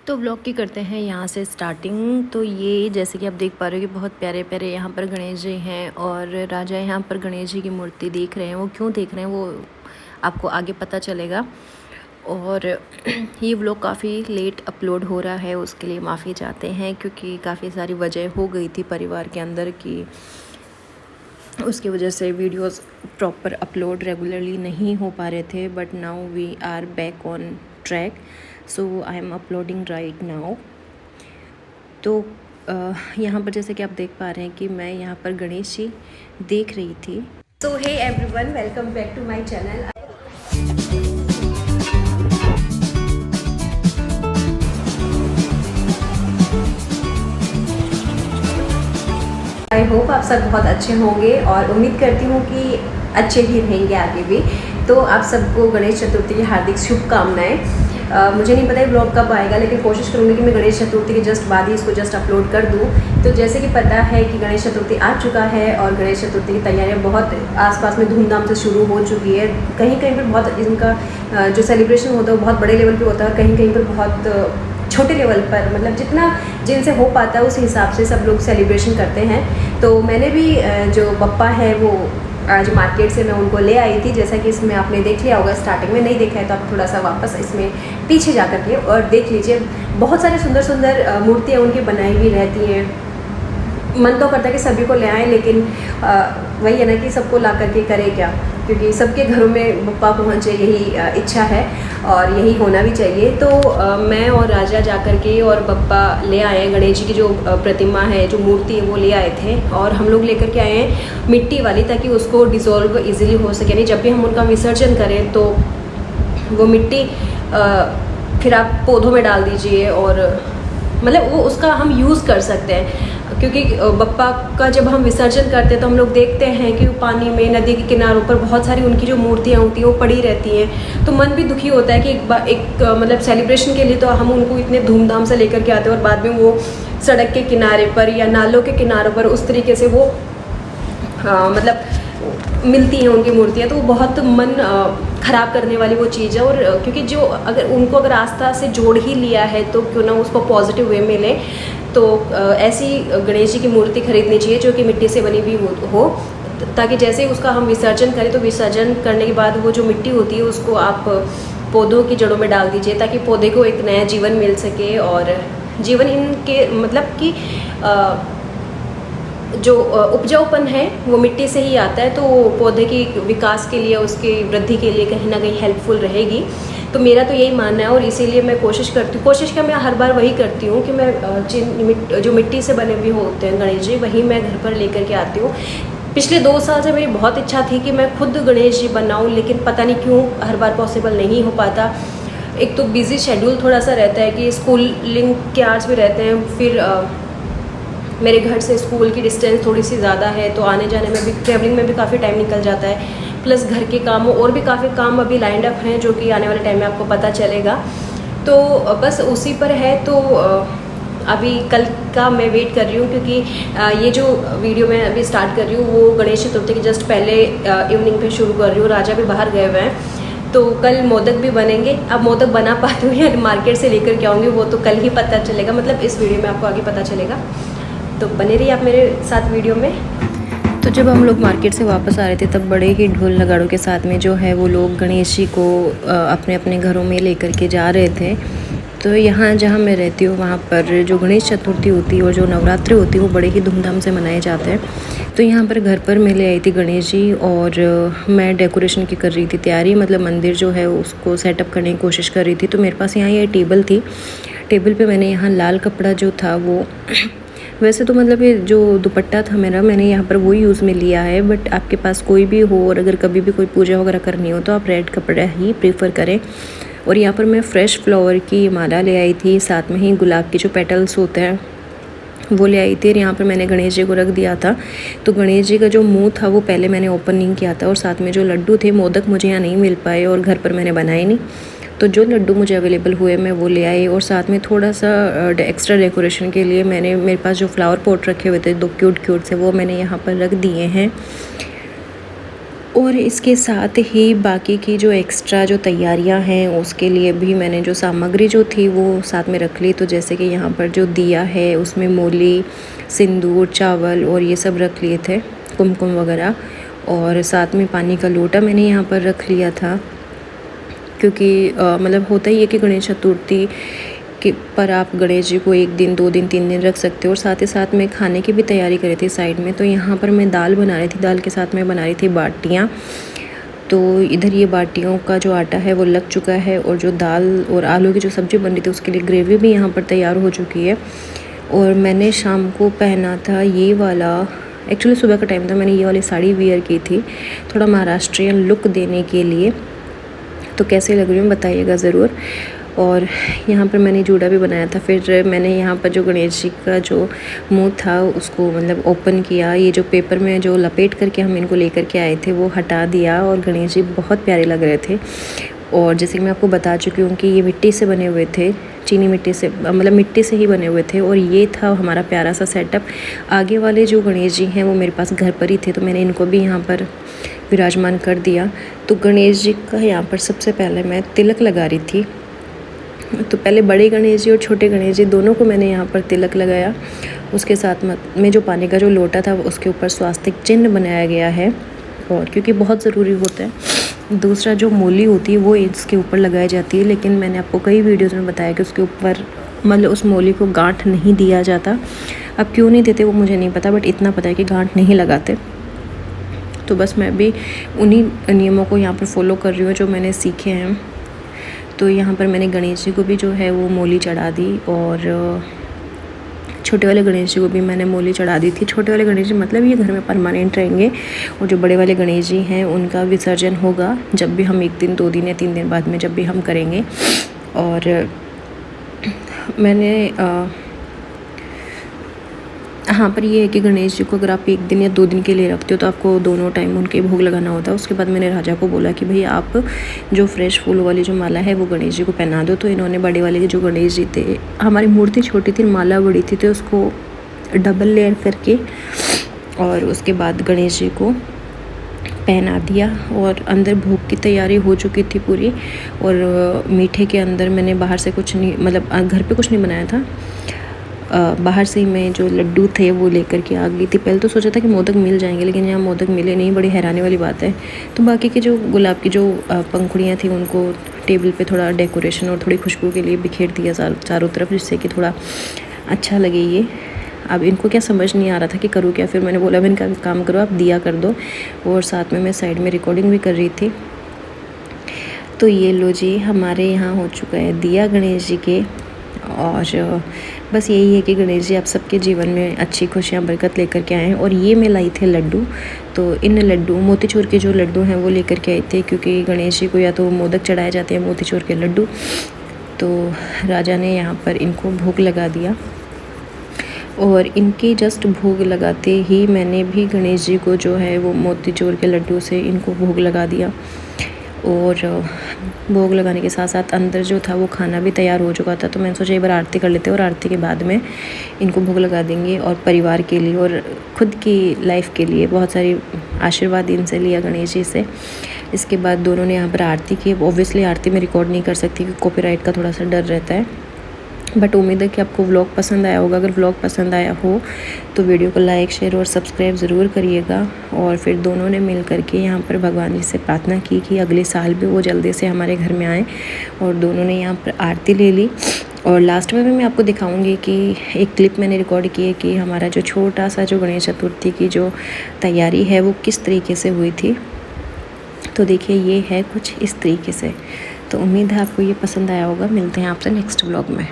तो व्लॉग की करते हैं यहाँ से स्टार्टिंग। तो ये जैसे कि आप देख पा रहे हो कि बहुत प्यारे प्यारे यहाँ पर गणेश जी हैं और राजा यहाँ पर गणेश जी की मूर्ति देख रहे हैं। वो क्यों देख रहे हैं वो आपको आगे पता चलेगा। और ये व्लॉग काफ़ी लेट अपलोड हो रहा है, उसके लिए माफ़ी चाहते हैं क्योंकि काफ़ी सारी वजह हो गई थी परिवार के अंदर की, उसकी वजह से वीडियोस प्रॉपर अपलोड रेगुलरली नहीं हो पा रहे थे। But now we are back on track, so I am uploading right now. तो यहाँ पर जैसे कि आप देख पा रहे हैं कि मैं यहाँ पर गणेश जी देख रही थी। So hey everyone, welcome back to my channel. I hope आप सब बहुत अच्छे होंगे और उम्मीद करती हूँ कि अच्छे ही रहेंगे आगे भी। तो आप सबको गणेश चतुर्थी की हार्दिक शुभकामनाएं। मुझे नहीं पता है ब्लॉग कब आएगा, लेकिन कोशिश करूँगी कि मैं गणेश चतुर्थी के जस्ट बाद ही इसको जस्ट अपलोड कर दूँ। तो जैसे कि पता है कि गणेश चतुर्थी आ चुका है और गणेश चतुर्थी की तैयारियां बहुत आसपास में धूमधाम से शुरू हो चुकी है। कहीं कहीं पर बहुत इनका जो सेलिब्रेशन होता है वो बहुत बड़े लेवल पे होता है और कहीं कहीं पर बहुत छोटे लेवल पर, मतलब जितना जिनसे हो पाता है उस हिसाब से सब लोग सेलिब्रेशन करते हैं। तो मैंने भी जो पप्पा है वो आज मार्केट से मैं उनको ले आई थी, जैसा कि इसमें आपने देख लिया होगा। स्टार्टिंग में नहीं देखा है तो आप थोड़ा सा वापस इसमें पीछे जा कर के और देख लीजिए। बहुत सारे सुंदर सुंदर मूर्तियाँ उनकी बनाई हुई रहती हैं। मन तो करता है कि सभी को ले आएँ, लेकिन वही है ना कि सबको ला करके करे क्या, क्योंकि सबके घरों में बप्पा पहुँचे यही इच्छा है और यही होना भी चाहिए। तो मैं और राजा जा कर के और बप्पा ले आए हैं। गणेश जी की जो प्रतिमा है, जो मूर्ति है वो ले आए थे और हम लोग लेकर के आए हैं मिट्टी वाली, ताकि उसको डिज़ोल्व इजीली हो सके। यानी जब भी हम उनका विसर्जन करें तो वो मिट्टी फिर आप पौधों में डाल दीजिए और मतलब वो उसका हम यूज़ कर सकते हैं। क्योंकि बप्पा का जब हम विसर्जन करते हैं तो हम लोग देखते हैं कि पानी में, नदी के किनारों पर बहुत सारी उनकी जो मूर्तियाँ होती हैं वो पड़ी रहती हैं। तो मन भी दुखी होता है कि एक मतलब सेलिब्रेशन के लिए तो हम उनको इतने धूमधाम से लेकर के आते हैं और बाद में वो सड़क के किनारे पर या नालों के किनारों पर उस तरीके से वो मतलब मिलती हैं उनकी मूर्तियाँ। तो वो बहुत मन ख़राब करने वाली वो चीज़ है। और क्योंकि जो अगर आस्था से जोड़ ही लिया है तो क्यों ना उसको पॉजिटिव वे में लें। तो ऐसी गणेश जी की मूर्ति खरीदनी चाहिए जो कि मिट्टी से बनी हुई हो, ताकि जैसे ही उसका हम विसर्जन करें तो विसर्जन करने के बाद वो जो मिट्टी होती है उसको आप पौधों की जड़ों में डाल दीजिए, ताकि पौधे को एक नया जीवन मिल सके। और जीवन इनके मतलब कि जो उपजाऊपन है वो मिट्टी से ही आता है, तो पौधे की विकास के लिए, उसकी वृद्धि के लिए कहीं ना कहीं हेल्पफुल रहेगी। तो मेरा तो यही मानना है और इसीलिए मैं कोशिश क्या मैं हर बार वही करती हूँ कि मैं जो मिट्टी से बने हुए होते हैं गणेश जी, वही मैं घर पर लेकर के आती हूँ। पिछले 2 साल से मेरी बहुत इच्छा थी कि मैं खुद गणेश जी बनाऊँ, लेकिन पता नहीं क्यों हर बार पॉसिबल नहीं हो पाता। एक तो बिज़ी शेड्यूल थोड़ा सा रहता है कि स्कूलिंग के आवर्स भी रहते हैं, फिर मेरे घर से स्कूल की डिस्टेंस थोड़ी सी ज़्यादा है, तो आने जाने में भी, ट्रैवलिंग में भी काफ़ी टाइम निकल जाता है। प्लस घर के कामों और भी काफ़ी काम अभी लाइंड अप हैं जो कि आने वाले टाइम में आपको पता चलेगा। तो बस उसी पर है। तो अभी कल का मैं वेट कर रही हूँ, क्योंकि ये जो वीडियो मैं अभी स्टार्ट कर रही हूँ वो गणेश चतुर्थी के जस्ट पहले इवनिंग पे शुरू कर रही हूँ। राजा भी बाहर गए हुए हैं, तो कल मोदक भी बनेंगे। अब मोदक बना पाती हूँ या मार्केट से लेकर के आऊँगी वो तो कल ही पता चलेगा, मतलब इस वीडियो में आपको आगे पता चलेगा। तो बने रहिए आप मेरे साथ वीडियो में। तो जब हम लोग मार्केट से वापस आ रहे थे तब बड़े ही ढोल नगाड़ों के साथ में जो है वो लोग गणेश जी को अपने अपने घरों में लेकर के जा रहे थे। तो यहाँ जहाँ मैं रहती हूँ वहाँ पर जो गणेश चतुर्थी होती है और जो नवरात्रि होती है वो बड़े ही धूमधाम से मनाए जाते हैं। तो यहाँ पर घर पर मैं ले आई थी गणेश जी और मैं डेकोरेशन की कर रही थी तैयारी, मतलब मंदिर जो है उसको सेटअप करने की कोशिश कर रही थी। तो मेरे पास यहाँ ये टेबल थी, टेबल पे मैंने यहाँ लाल कपड़ा जो था वो वैसे तो मतलब ये जो दुपट्टा था मेरा, मैंने यहाँ पर वो यूज़ में लिया है। बट आपके पास कोई भी हो और अगर कभी भी कोई पूजा वगैरह करनी हो तो आप रेड कपड़ा ही प्रेफर करें। और यहाँ पर मैं फ्रेश फ्लावर की माला ले आई थी, साथ में ही गुलाब के जो पेटल्स होते हैं वो ले आई थी। और यहाँ पर मैंने गणेश जी को रख दिया था। तो गणेश जी का जो मुंह था वो पहले मैंने ओपन नहीं किया था, और साथ में जो लड्डू थे, मोदक मुझे यहाँ नहीं मिल पाए और घर पर मैंने बनाए नहीं, तो जो लड्डू मुझे अवेलेबल हुए मैं वो ले आई। और साथ में थोड़ा सा एक्स्ट्रा डेकोरेशन के लिए मेरे पास जो फ्लावर पॉट रखे हुए थे 2 क्यूट से, वो मैंने यहाँ पर रख दिए हैं। और इसके साथ ही बाकी की जो एक्स्ट्रा जो तैयारियां हैं उसके लिए भी मैंने जो सामग्री जो थी वो साथ में रख ली। तो जैसे कि यहाँ पर जो दिया है उसमें मूली, सिंदूर, चावल और ये सब रख लिए थे, कुमकुम वगैरह। और साथ में पानी का लोटा मैंने यहाँ पर रख लिया था, क्योंकि मतलब होता ही है कि गणेश चतुर्थी कि पर आप गणेश जी को 1 दिन, 2 दिन, 3 दिन रख सकते हो। और साथ ही साथ मैं खाने की भी तैयारी करी थी साइड में। तो यहाँ पर मैं दाल बना रही थी, दाल के साथ मैं बना रही थी बाटियाँ। तो इधर ये बाटियों का जो आटा है वो लग चुका है, और जो दाल और आलू की जो सब्ज़ी बन रही थी उसके लिए ग्रेवी भी यहाँ पर तैयार हो चुकी है। और मैंने शाम को पहना था ये वाला, एक्चुअली सुबह का टाइम था, मैंने ये वाली साड़ी वियर की थी थोड़ा महाराष्ट्रियन लुक देने के लिए। तो कैसे लग रही हूँ बताइएगा ज़रूर। और यहाँ पर मैंने जूड़ा भी बनाया था। फिर मैंने यहाँ पर जो गणेश जी का जो मुंह था उसको मतलब ओपन किया, ये जो पेपर में जो लपेट करके हम इनको लेकर के आए थे वो हटा दिया, और गणेश जी बहुत प्यारे लग रहे थे। और जैसे कि मैं आपको बता चुकी हूँ कि ये मिट्टी से बने हुए थे, चीनी मिट्टी से, मतलब मिट्टी से ही बने हुए थे। और ये था हमारा प्यारा सा सेटअप। आगे वाले जो गणेश जी हैं वो मेरे पास घर पर ही थे, तो मैंने इनको भी यहाँ पर विराजमान कर दिया। तो गणेश जी का यहाँ पर सबसे पहले मैं तिलक लगा रही थी। तो पहले बड़े गणेश जी और छोटे गणेश जी दोनों को मैंने यहाँ पर तिलक लगाया। उसके साथ में जो पानी का जो लोटा था उसके ऊपर स्वास्तिक चिन्ह बनाया गया है, और क्योंकि बहुत ज़रूरी होता है। दूसरा जो मूली होती है वो इसके ऊपर लगाई जाती है, लेकिन मैंने आपको कई वीडियोज़ में बताया कि उसके ऊपर मतलब उस मूली को गांठ नहीं दिया जाता। अब क्यों नहीं देते वो मुझे नहीं पता, बट इतना पता है कि गांठ नहीं लगाते। तो बस मैं भी उन्हीं नियमों को यहाँ पर फॉलो कर रही हूँ जो मैंने सीखे हैं। तो यहाँ पर मैंने गणेश जी को भी जो है वो मूली चढ़ा दी, और छोटे वाले गणेश जी को भी मैंने मूली चढ़ा दी थी। छोटे वाले गणेश जी मतलब ये घर में परमानेंट रहेंगे, और जो बड़े वाले गणेश जी हैं उनका विसर्जन होगा जब भी हम 1 दिन, 2 दिन या 3 दिन बाद में जब भी हम करेंगे। और मैंने हाँ पर ये है कि गणेश जी को अगर आप 1 दिन या 2 दिन के लिए रखते हो तो आपको दोनों टाइम उनके भोग लगाना होता है। उसके बाद मैंने राजा को बोला कि भाई आप जो फ्रेश फूल वाली जो माला है वो गणेश जी को पहना दो। तो इन्होंने बड़े वाले के जो गणेश जी थे, हमारी मूर्ति छोटी थी, माला बड़ी थी, तो उसको डबल लेयर करके और उसके बाद गणेश जी को पहना दिया। और अंदर भोग की तैयारी हो चुकी थी पूरी। और मीठे के अंदर मैंने बाहर से कुछ नहीं, मतलब घर पे कुछ नहीं बनाया था, बाहर से ही मैं जो लड्डू थे वो लेकर के आ गई थी। पहले तो सोचा था कि मोदक मिल जाएंगे, लेकिन यहाँ मोदक मिले नहीं, बड़ी हैरानी वाली बात है। तो बाकी के जो गुलाब की जो पंखुड़ियाँ थी उनको टेबल पे थोड़ा डेकोरेशन और थोड़ी खुशबू के लिए बिखेर दिया चारों तरफ, जिससे कि थोड़ा अच्छा लगे ये। अब इनको क्या समझ नहीं आ रहा था कि करूँ क्या। फिर मैंने बोला, मैंने काम करो आप दिया कर दो, और साथ में मैं साइड में रिकॉर्डिंग भी कर रही थी। तो ये लो जी, हमारे यहाँ हो चुका है दिया गणेश जी के। और बस यही है कि गणेश जी आप सबके जीवन में अच्छी खुशियाँ बरकत लेकर के आए हैं। और ये मैं लाई थे लड्डू, तो इन लड्डू मोतीचूर के जो लड्डू हैं वो लेकर के आए थे, क्योंकि गणेश जी को या तो मोदक चढ़ाए जाते हैं मोतीचूर के लड्डू। तो राजा ने यहाँ पर इनको भोग लगा दिया, और इनके जस्ट भोग लगाते ही मैंने भी गणेश जी को जो है वो मोतीचूर के लड्डू से इनको भोग लगा दिया। और भोग लगाने के साथ साथ अंदर जो था वो खाना भी तैयार हो चुका था। तो मैंने सोचा एक बार आरती कर लेते हैं, और आरती के बाद में इनको भोग लगा देंगे। और परिवार के लिए और ख़ुद की लाइफ के लिए बहुत सारी आशीर्वाद इनसे लिया गणेश जी से। इसके बाद दोनों ने यहाँ पर आरती की। ऑब्वियसली आरती में रिकॉर्ड नहीं कर सकती क्योंकि कॉपीराइट का थोड़ा सा डर रहता है, बट उम्मीद है कि आपको व्लॉग पसंद आया होगा। अगर व्लॉग पसंद आया हो तो वीडियो को लाइक, शेयर और सब्सक्राइब ज़रूर करिएगा। और फिर दोनों ने मिल करके यहाँ पर भगवान जी से प्रार्थना की कि अगले साल भी वो जल्दी से हमारे घर में आए। और दोनों ने यहाँ पर आरती ले ली। और लास्ट में भी मैं आपको दिखाऊंगी कि एक क्लिप मैंने रिकॉर्ड की है कि हमारा जो छोटा सा जो गणेश चतुर्थी की जो तैयारी है वो किस तरीके से हुई थी। तो देखिए ये है कुछ इस तरीके से। तो उम्मीद है आपको ये पसंद आया होगा। मिलते हैं आपसे नेक्स्ट व्लॉग में।